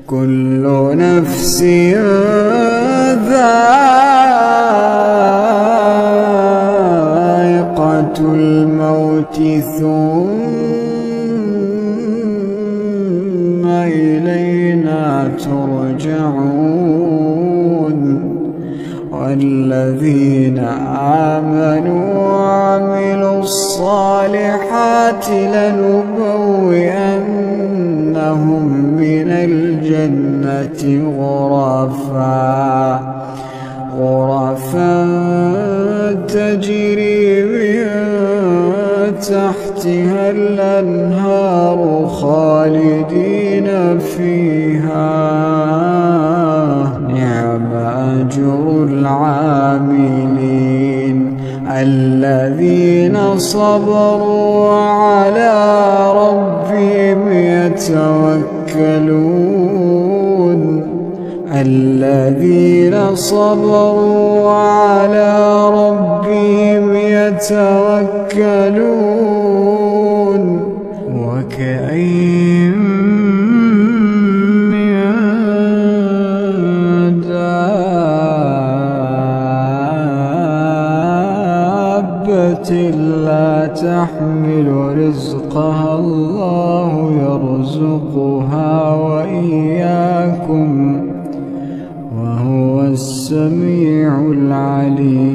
كل نفس ذائقة الموت ثم إلينا ترجعون والذين آمنوا وعملوا الصالحات لنبوئنهم من الجنة غرفا تجري من تحتها الأنهار خالدين فيها نعم أجر العاملين الذين صبروا وعلى ربهم يتوكلون الذين صبروا وعلى ربهم يتوكلون وكأين من دابة لا تحمل رزقها الله يرزقها وإياكم وهو السميع العليم.